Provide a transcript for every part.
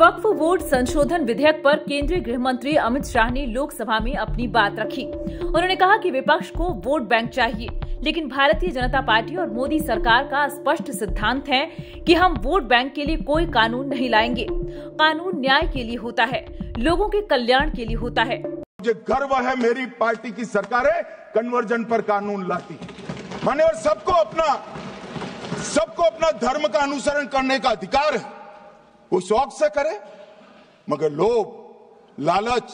वक्फ vote संशोधन विधेयक पर केंद्रीय गृह मंत्री अमित शाह ने लोकसभा में अपनी बात रखी। उन्होंने कहा कि विपक्ष को वोट बैंक चाहिए, लेकिन भारतीय जनता पार्टी और मोदी सरकार का स्पष्ट सिद्धांत है कि हम वोट बैंक के लिए कोई कानून नहीं लाएंगे। कानून न्याय के लिए होता है, लोगों के कल्याण के लिए होता है। मुझे गर्व है मेरी पार्टी की सरकारें कन्वर्जन पर कानून लाती है। मान्यवर, सबको अपना धर्म का अनुसरण करने का अधिकार है, वो शौक से करे, मगर लोभ, लालच,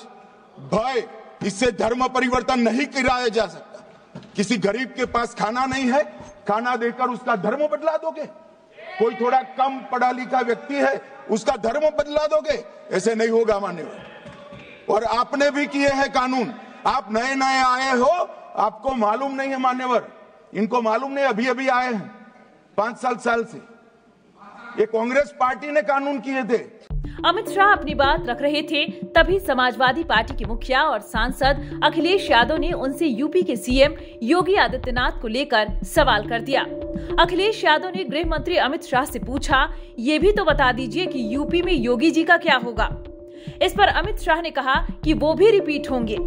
भय, इससे धर्म परिवर्तन नहीं कराया जा सकता। किसी गरीब के पास खाना नहीं है, खाना देकर उसका धर्म बदला दोगे? कोई थोड़ा कम पढ़ा लिखा व्यक्ति है, उसका धर्म बदला दोगे? ऐसे नहीं होगा मान्यवर। और आपने भी किए हैं कानून, आप नए नए आए हो, आपको मालूम नहीं है मान्यवर, इनको मालूम नहीं, अभी अभी आए हैं 5 साल से। ये कांग्रेस पार्टी ने कानून किए थे। अमित शाह अपनी बात रख रहे थे, तभी समाजवादी पार्टी के मुखिया और सांसद अखिलेश यादव ने उनसे यूपी के सीएम योगी आदित्यनाथ को लेकर सवाल कर दिया। अखिलेश यादव ने गृह मंत्री अमित शाह से पूछा, ये भी तो बता दीजिए कि यूपी में योगी जी का क्या होगा। इस पर अमित शाह ने कहा कि वो भी रिपीट होंगे।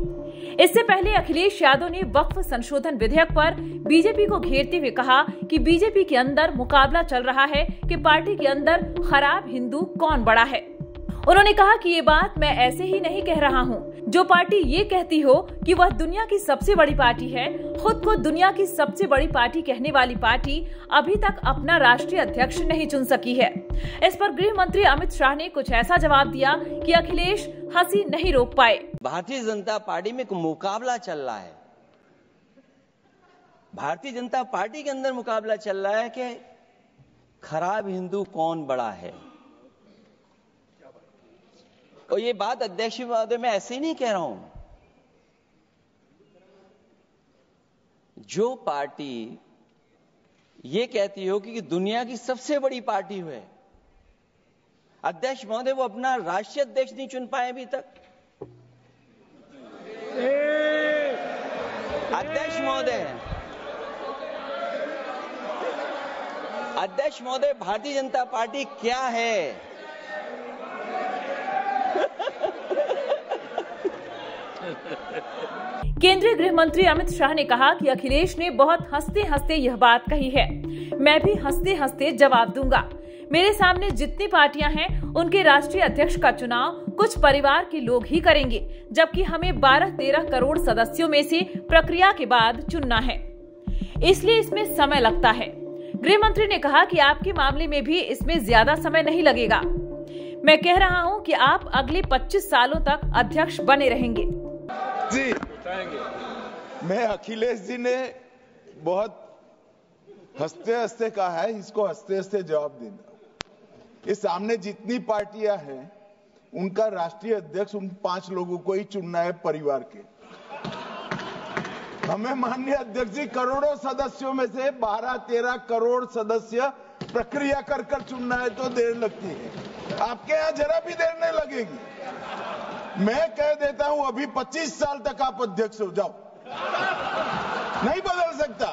इससे पहले अखिलेश यादव ने वक्फ संशोधन विधेयक पर बीजेपी को घेरते हुए कहा कि बीजेपी के अंदर मुकाबला चल रहा है कि पार्टी के अंदर खराब हिंदू कौन बड़ा है। उन्होंने कहा कि ये बात मैं ऐसे ही नहीं कह रहा हूँ। जो पार्टी ये कहती हो कि वह दुनिया की सबसे बड़ी पार्टी है, खुद को दुनिया की सबसे बड़ी पार्टी कहने वाली पार्टी अभी तक अपना राष्ट्रीय अध्यक्ष नहीं चुन सकी है। इस पर गृह मंत्री अमित शाह ने कुछ ऐसा जवाब दिया कि अखिलेश हंसी नहीं रोक पाए। भारतीय जनता पार्टी में एक मुकाबला चल रहा है। भारतीय जनता पार्टी के अंदर मुकाबला चल रहा है कि खराब हिंदू कौन बड़ा है। और ये बात अध्यक्ष महोदय मैं ऐसे ही नहीं कह रहा हूं। जो पार्टी ये कहती हो कि दुनिया की सबसे बड़ी पार्टी है, अध्यक्ष महोदय वो अपना राष्ट्रीय अध्यक्ष नहीं चुन पाए अभी तक। अध्यक्ष महोदय भारतीय जनता पार्टी क्या है? केंद्रीय गृह मंत्री अमित शाह ने कहा कि अखिलेश ने बहुत हंसते हंसते यह बात कही है। मैं भी हंसते हंसते जवाब दूंगा। मेरे सामने जितनी पार्टियां हैं, उनके राष्ट्रीय अध्यक्ष का चुनाव कुछ परिवार के लोग ही करेंगे, जबकि हमें 12-13 करोड़ सदस्यों में से प्रक्रिया के बाद चुनना है, इसलिए इसमें समय लगता है। गृह मंत्री ने कहा कि आपके मामले में भी इसमें ज्यादा समय नहीं लगेगा। मैं कह रहा हूं कि आप अगले 25 सालों तक अध्यक्ष बने रहेंगे। जी, मैं अखिलेश जी ने बहुत हंसते हंसते कहा है, इसको हंसते हंसते जवाब देना। इस सामने जितनी पार्टियां हैं, उनका राष्ट्रीय अध्यक्ष उन 5 लोगों को ही चुनना है परिवार के। हमें माननीय अध्यक्ष जी करोड़ों सदस्यों में से 12-13 करोड़ सदस्य प्रक्रिया कर कर चुनना है तो देर लगती है। आपके यहां जरा भी देर नहीं लगेगी। मैं कह देता हूं, अभी 25 साल तक आप अध्यक्ष हो जाओ, नहीं बदल सकता।